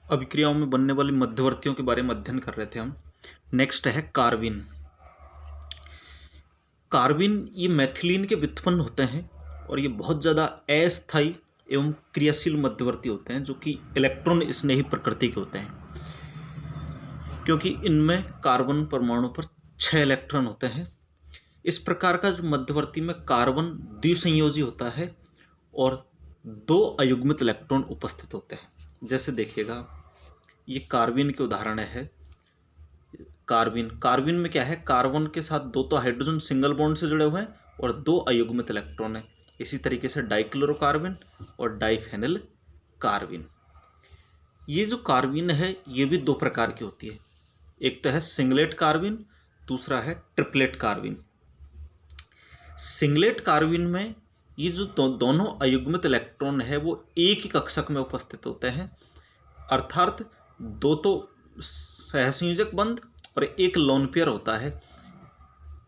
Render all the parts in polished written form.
अभिक्रियाओं में बनने वाली मध्यवर्तियों के बारे में अध्ययन कर रहे थे हम। नेक्स्ट है कार्बिन। कार्बिन ये मैथिलीन के व्युत्पन्न होते हैं और ये बहुत ज़्यादा अस्थायी एवं क्रियाशील मध्यवर्ती होते हैं जो कि इलेक्ट्रॉन स्नेही प्रकृति के होते हैं, क्योंकि इनमें कार्बन परमाणु पर 6 इलेक्ट्रॉन होते हैं। इस प्रकार का जो मध्यवर्ती में कार्बन द्विसंयोजी होता है और 2 अयुग्मित इलेक्ट्रॉन उपस्थित होते हैं। जैसे देखिएगा, ये कार्बिन के उदाहरण है। कार्बिन में क्या है, कार्बन के साथ 2 तो हाइड्रोजन सिंगल बॉन्ड से जुड़े हुए हैं और 2 अयुग्मित इलेक्ट्रॉन है। इसी तरीके से डाइक्लोरोकार्बन और डाइफेनिल कार्बिन। ये जो कार्बिन है ये भी 2 प्रकार की होती है। एक तो है सिंगलेट कार्बिन, दूसरा है ट्रिपलेट कार्बिन। सिंगलेट कार्बिन में ये जो दोनों अयुग्मित इलेक्ट्रॉन है वो एक ही कक्षक में उपस्थित होते हैं, अर्थात 2 तो सहसंयोजक बंध और 1 लोन पेयर होता है।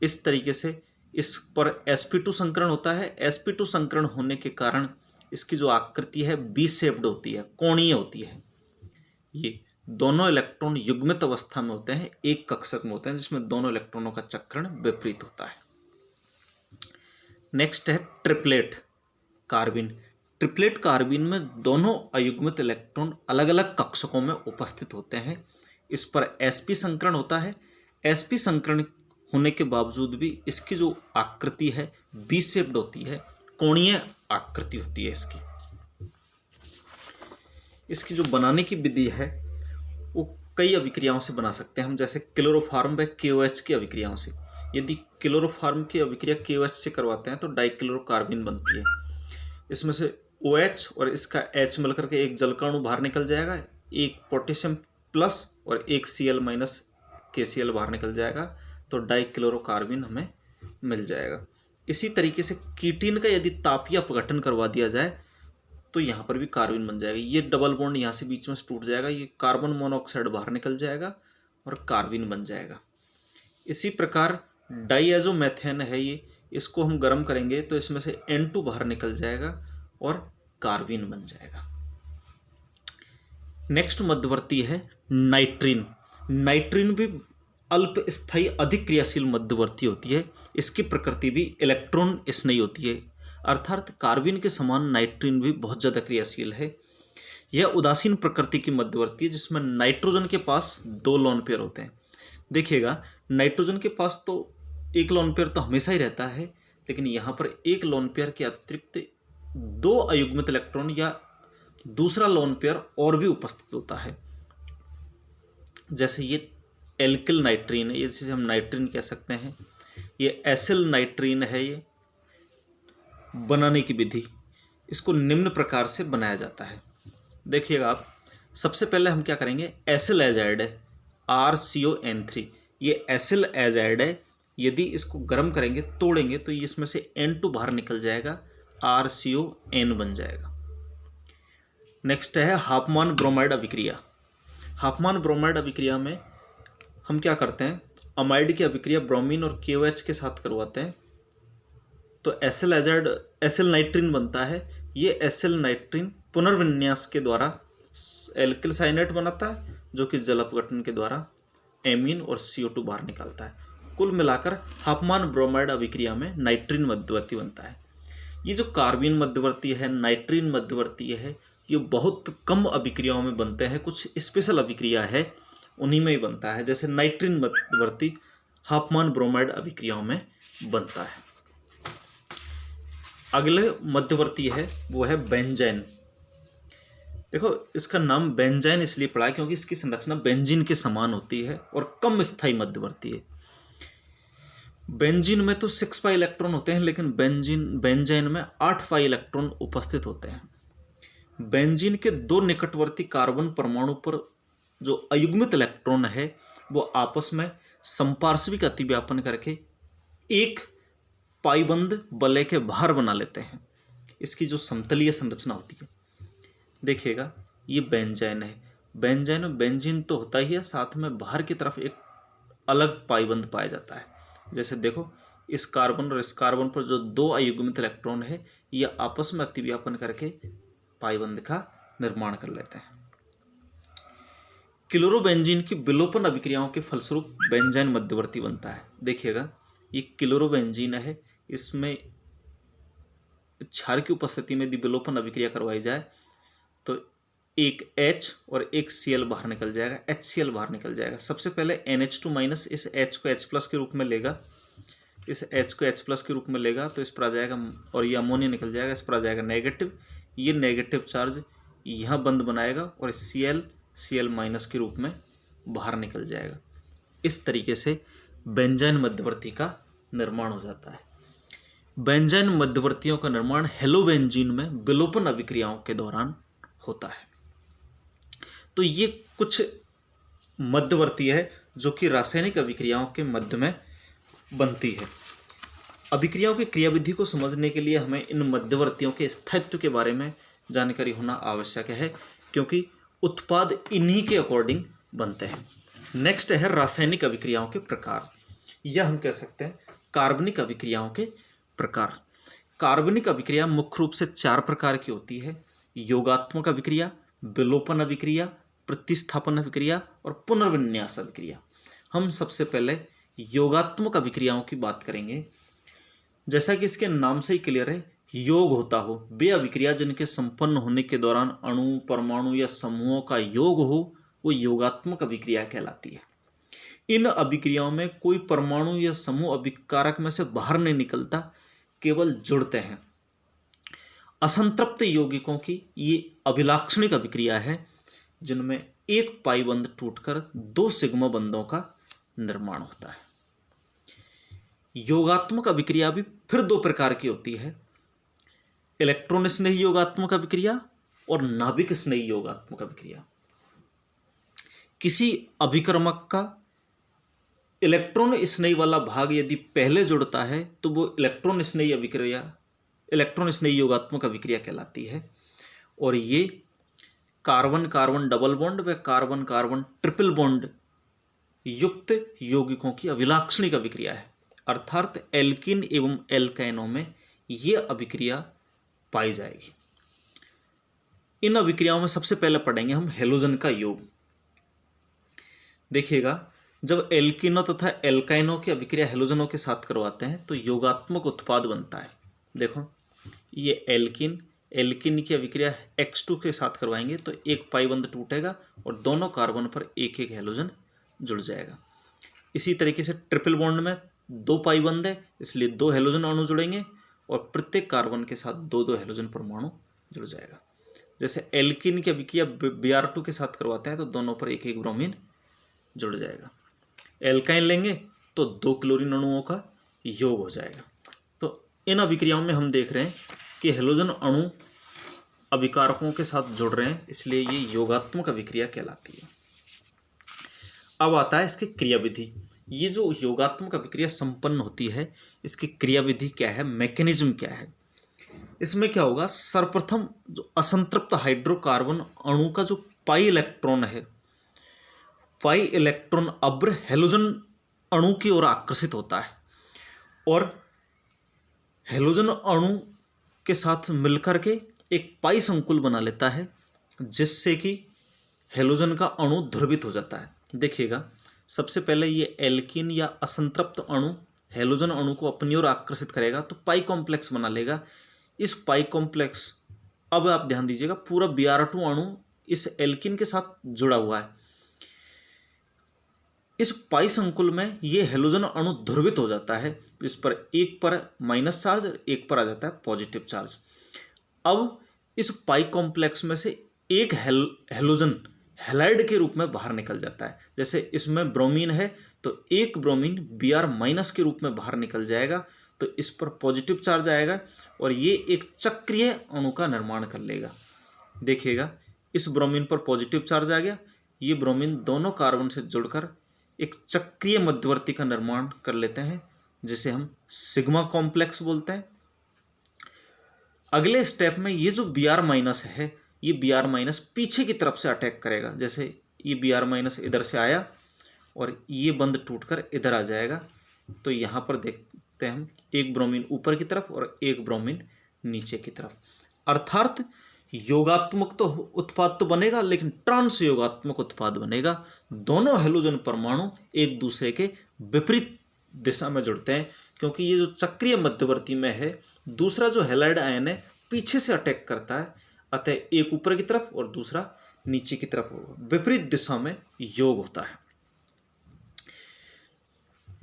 इस तरीके से इस पर sp2 संकरण होता है। sp2 संकरण होने के कारण इसकी जो आकृति है बी शेप्ड होती है, कोणीय होती है। ये दोनों इलेक्ट्रॉन युग्मित अवस्था में होते हैं, एक कक्षक में होते हैं जिसमें दोनों इलेक्ट्रॉनों का चक्रण विपरीत होता है। नेक्स्ट है ट्रिपलेट कार्बिन। ट्रिपलेट कार्बिन में दोनों अयुग्मित इलेक्ट्रॉन अलग अलग कक्षकों में उपस्थित होते हैं। इस पर sp संकरण होता है। sp संकरण होने के बावजूद भी इसकी जो आकृति है बी शेप्ड होती है, कोणीय आकृति होती है इसकी जो बनाने की विधि है वो कई अभिक्रियाओं से बना सकते हैं हम, जैसे क्लोरोफॉर्म व KOH की अभिक्रियाओं से। यदि क्लोरोफॉर्म की अभिक्रिया KOH से करवाते हैं तो डाइक्लोरोकार्बिन बनती है। इसमें से OH और इसका H मिलकर के एक जलकणु बाहर निकल जाएगा, एक पोटेशियम प्लस और एक Cl माइनस KCl बाहर निकल जाएगा, तो डाइक्लोरोकार्बिन हमें मिल जाएगा। इसी तरीके से कीटीन का यदि तापीय अपघटन करवा दिया जाए तो यहाँ पर भी कार्बिन बन जाएगा। ये डबल बॉन्ड यहाँ से बीच में टूट जाएगा, ये कार्बन मोनोऑक्साइड बाहर निकल जाएगा और कार्बिन बन जाएगा। इसी प्रकार डाइएजोमेथेन है ये, इसको हम गर्म करेंगे तो इसमें से N2 बाहर निकल जाएगा और कार्बिन बन जाएगा। नेक्स्ट मध्यवर्ती है नाइट्रीन। नाइट्रीन भी अल्प स्थायी अधिक क्रियाशील मध्यवर्ती होती है। इसकी प्रकृति भी इलेक्ट्रॉन स्नेही होती है, अर्थात कार्बिन के समान नाइट्रीन भी बहुत ज़्यादा क्रियाशील है। यह उदासीन प्रकृति की मध्यवर्ती है जिसमें नाइट्रोजन के पास 2 लोन पेयर होते हैं। देखिएगा, नाइट्रोजन के पास तो 1 लोन पेयर तो हमेशा ही रहता है, लेकिन यहाँ पर 1 लोन पेयर के अतिरिक्त 2 अयुग्मित इलेक्ट्रॉन या दूसरा लोन पेयर और भी उपस्थित होता है। जैसे ये एल्किल नाइट्रीन है, जिसे हम नाइट्रीन कह सकते हैं। ये एसिल नाइट्रीन है। ये बनाने की विधि, इसको निम्न प्रकार से बनाया जाता है। देखिएगा आप, सबसे पहले हम क्या करेंगे, एसिल एजाइड है RCON3। ये एसिल एजाइड है, यदि इसको गर्म करेंगे, तोड़ेंगे तो इसमें से N2 बाहर निकल जाएगा, RCON बन जाएगा। नेक्स्ट है हाफमान ब्रोमाइड अभिक्रिया। हाफमान ब्रोमाइड अभिक्रिया में हम क्या करते हैं, अमाइड की अभिक्रिया ब्रोमीन और KOH के साथ करवाते हैं तो एसिल एजाइड एसिल नाइट्रीन बनता है। ये एसिल नाइट्रीन पुनर्विन्यास के द्वारा एल्किल साइनेट बनाता है, जो कि जल अपघटन के द्वारा एमीन और CO2 बाहर निकालता है। कुल मिलाकर हाफमान ब्रोमाइड अभिक्रिया में नाइट्रीन मध्यवर्ती बनता है। ये जो कार्बिन मध्यवर्ती है, नाइट्रीन मध्यवर्ती है, ये बहुत कम अभिक्रियाओं में बनते हैं। कुछ स्पेशल अभिक्रिया है उन्हीं में ही बनता है, जैसे नाइट्रीन मध्यवर्ती हाफमान ब्रोमाइड अभिक्रियाओं में बनता है। अगले मध्यवर्ती है वो है बेंजीन। देखो, इसका नाम बेंजीन इसलिए पड़ा है क्योंकि इसकी संरचना बेंजीन के समान होती है और कम स्थायी मध्यवर्ती है। बेंजीन में तो 6 पाई इलेक्ट्रॉन होते हैं, लेकिन बेंजीन में 8 पाई इलेक्ट्रॉन उपस्थित होते हैं। बेंजीन के 2 निकटवर्ती कार्बन परमाणु पर जो अयुग्मित इलेक्ट्रॉन है वो आपस में संपार्श्विक अतिव्यापन करके एक पाईबंद वलय के बाहर बना लेते हैं। इसकी जो समतलीय संरचना होती है, देखिएगा, ये बेंजीन है। बेंजीन में बेंजीन तो होता ही है, साथ में बाहर की तरफ एक अलग पाईबंद पाया जाता है। जैसे देखो, इस कार्बन और इस कार्बन पर जो 2 अयुग्मित इलेक्ट्रॉन है ये आपस में अतिव्यापन करके पाईबंद का निर्माण कर लेते हैं। क्लोरोबेंजीन की विलोपन अभिक्रियाओं के फलस्वरूप बेंजाइन मध्यवर्ती बनता है। देखिएगा, ये क्लोरोबेंजीन है, इसमें क्षार की उपस्थिति में यदि विलोपन अभिक्रिया करवाई जाए तो एक H और एक Cl बाहर निकल जाएगा, HCl बाहर निकल जाएगा। सबसे पहले NH2 माइनस इस H को H+ के रूप में लेगा, इस H को H+ के रूप में लेगा तो इस पर आ जाएगा, और ये अमोनिया निकल जाएगा, इस पर आ जाएगा नेगेटिव। ये नेगेटिव चार्ज यहाँ बंद बनाएगा और Cl के रूप में बाहर निकल जाएगा। इस तरीके से बेंजाइन मध्यवर्ती का निर्माण हो जाता है। बेंजाइन मध्यवर्तियों का निर्माण हेलोबेंजीन में विलोपन अभिक्रियाओं के दौरान होता है। तो ये कुछ मध्यवर्ती है जो कि रासायनिक अभिक्रियाओं के मध्य में बनती है। अभिक्रियाओं की क्रियाविधि को समझने के लिए हमें इन मध्यवर्तियों के स्थायित्व के बारे में जानकारी होना आवश्यक है, क्योंकि उत्पाद इन्हीं के अकॉर्डिंग बनते हैं। नेक्स्ट है रासायनिक अभिक्रियाओं के प्रकार, या हम कह सकते हैं कार्बनिक अभिक्रियाओं के प्रकार। कार्बनिक अभिक्रिया मुख्य रूप से 4 प्रकार की होती है: योगात्मक अभिक्रिया, विलोपन अभिक्रिया, प्रतिस्थापन अभिक्रिया और पुनर्विन्यास अभिक्रिया। हम सबसे पहले योगात्मक अभिक्रियाओं की बात करेंगे। जैसा कि इसके नाम से ही क्लियर है, योग होता हो, वे अभिक्रिया जिनके संपन्न होने के दौरान अणु, परमाणु या समूहों का योग हो, वो योगात्मक अभिक्रिया कहलाती है। इन अभिक्रियाओं में कोई परमाणु या समूह अभिकारक में से बाहर नहीं निकलता, केवल जुड़ते हैं। असंतृप्त यौगिकों की ये अभिलाक्षणिक अभिक्रिया है, जिनमें एक पाई बंध टूटकर 2 सिग्मा बंधों का निर्माण होता है। योगात्मक अभिक्रिया भी फिर 2 प्रकार की होती है: इलेक्ट्रॉन स्नेही योगात्मक अभिक्रिया और नाभिक स्नेही योगात्मक अभिक्रिया। किसी अभिकर्मक का इलेक्ट्रॉन स्नेही वाला भाग यदि पहले जुड़ता है तो वो इलेक्ट्रॉन स्नेही अभिक्रिया, इलेक्ट्रॉन स्नेही योगात्मक अभिक्रिया कहलाती है। और ये कार्बन कार्बन डबल बॉन्ड व कार्बन कार्बन ट्रिपल बॉन्ड युक्त यौगिकों की अभिलाक्षणिक अभिक्रिया है, अर्थात एल्किन एवं एल्काइनों में ये अभिक्रिया पाई जाएगी। इन अभिक्रियाओं में सबसे पहले पढ़ेंगे हम हेलोजन का योग। देखिएगा, जब एल्किनों तथा एल्काइनों की अभिक्रिया हेलोजनों के साथ करवाते हैं तो योगात्मक उत्पाद बनता है। देखो, ये एल्किन की अभिक्रिया X2 के साथ करवाएंगे तो एक पाई बंध टूटेगा और दोनों कार्बन पर एक एक हेलोजन जुड़ जाएगा। इसी तरीके से ट्रिपल बॉन्ड में 2 पाई बंध है, इसलिए 2 हेलोजन अणु जुड़ेंगे और प्रत्येक कार्बन के साथ 2 हेलोजन परमाणु जुड़ जाएगा। जैसे एल्किन की अभिक्रिया Br2 के साथ करवाते हैं तो दोनों पर एक एक ब्रोमीन जुड़ जाएगा। एल्काइन लेंगे तो 2 क्लोरीन अणुओं का योग हो जाएगा। तो इन अभिक्रियाओं में हम देख रहे हैं कि हेलोजन अणु अभिकारकों के साथ जुड़ रहे हैं, इसलिए ये योगात्मक अभिक्रिया कहलाती है। अब आता है इसकी क्रियाविधि। ये जो योगात्मक अभिक्रिया संपन्न होती है, इसकी क्रियाविधि क्या है, मैकेनिज्म क्या है। इसमें क्या होगा, सर्वप्रथम जो असंतृप्त हाइड्रोकार्बन अणु का जो पाई इलेक्ट्रॉन है, पाई इलेक्ट्रॉन अब्र हेलोजन अणु की ओर आकर्षित होता है और हेलोजन अणु के साथ मिलकर के एक पाई संकुल बना लेता है, जिससे कि हेलोजन का अणु ध्रुवित हो जाता है। देखिएगा, सबसे पहले ये एल्किन या असंतृप्त अणु हेलोजन अणु को अपनी ओर आकर्षित करेगा तो पाई कॉम्प्लेक्स बना लेगा। इस पाई कॉम्प्लेक्स, अब आप ध्यान दीजिएगा, पूरा Br2 अणु इस एल्किन के साथ जुड़ा हुआ है। इस पाई संकुल में ये हेलोजन अणु ध्रुवित हो जाता है, इस पर एक पर माइनस चार्ज, एक पर आ जाता है पॉजिटिव चार्ज। अब इस पाई कॉम्प्लेक्स में से एक हेलोजन हैलाइड के रूप में बाहर निकल जाता है। जैसे इसमें ब्रोमीन है तो एक ब्रोमीन Br- के रूप में बाहर निकल जाएगा, तो इस पर पॉजिटिव चार्ज आएगा और ये एक चक्रीय अणु का निर्माण कर लेगा। देखिएगा, इस ब्रोमीन पर पॉजिटिव चार्ज आ गया, ये ब्रोमीन दोनों कार्बन से जुड़कर एक चक्रीय मध्यवर्ती का निर्माण कर लेते हैं, जिसे हम सिग्मा कॉम्प्लेक्स बोलते हैं। अगले स्टेप में ये जो Br- है, ये Br- पीछे की तरफ से अटैक करेगा। जैसे ये Br- इधर से आया और ये बंध टूटकर इधर आ जाएगा, तो यहाँ पर देखते हैं हम एक ब्रोमीन ऊपर की तरफ और एक ब्रोमीन नीचे की तरफ। अर्थात योगात्मक तो उत्पाद तो बनेगा, लेकिन ट्रांस योगात्मक उत्पाद बनेगा। दोनों हेलोजन परमाणु एक दूसरे के विपरीत दिशा में जुड़ते हैं, क्योंकि ये जो चक्रीय मध्यवर्ती में है, दूसरा जो हैलाइड आयन है पीछे से अटैक करता है, अतः एक ऊपर की तरफ और दूसरा नीचे की तरफ विपरीत दिशा में योग होता है।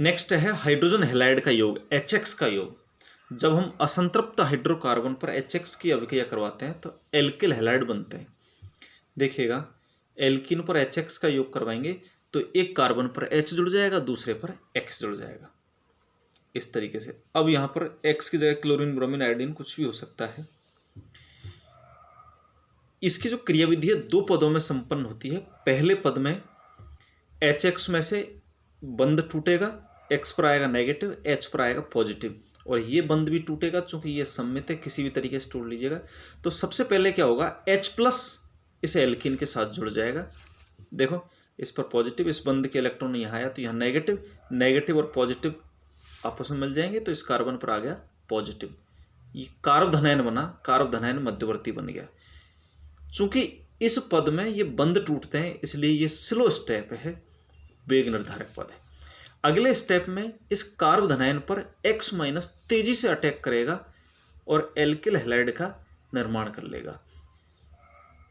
नेक्स्ट है हाइड्रोजन हैलाइड का योग, HX का योग। जब हम असंतृप्त हाइड्रोकार्बन पर HX की अभिक्रिया करवाते हैं तो एल्किल हैलाइड बनते हैं। देखिएगा, एल्किन पर HX का योग करवाएंगे तो एक कार्बन पर H जुड़ जाएगा, दूसरे पर X जुड़ जाएगा, इस तरीके से। अब यहाँ पर X की जगह क्लोरीन, ब्रोमीन, आयोडीन कुछ भी हो सकता है। इसकी जो क्रियाविधि है दो पदों में संपन्न होती है। पहले पद में HX में से बंध टूटेगा, X पर आएगा नेगेटिव, H पर आएगा पॉजिटिव, और ये बंध भी टूटेगा चूंकि ये सममित है, किसी भी तरीके से तोड़ लीजिएगा। तो सबसे पहले क्या होगा, H+ इस एल्किन के साथ जुड़ जाएगा। देखो, इस पर पॉजिटिव, इस बंध के इलेक्ट्रॉन यहाँ आया तो यहाँ नेगेटिव, नेगेटिव और पॉजिटिव आपस में मिल जाएंगे, तो इस कार्बन पर आ गया पॉजिटिव। ये कार्बधनायन बना, कार्बधनायन मध्यवर्ती बन गया। चूंकि इस पद में ये बंध टूटते हैं, इसलिए ये स्लो स्टेप है, वेग निर्धारक पद है। अगले स्टेप में इस कार्बधनायन पर X- तेजी से अटैक करेगा और एल्किल हैलाइड का निर्माण कर लेगा।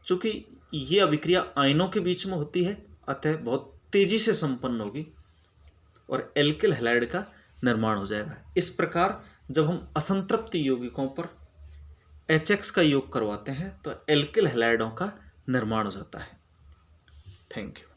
चूंकि ये अभिक्रिया आयनों के बीच में होती है, अतः बहुत तेजी से संपन्न होगी और एल्किल हैलाइड का निर्माण हो जाएगा। इस प्रकार जब हम असंतृप्त यौगिकों पर HX का योग करवाते हैं तो एल्किल हैलाइडों का निर्माण हो जाता है। Thank you.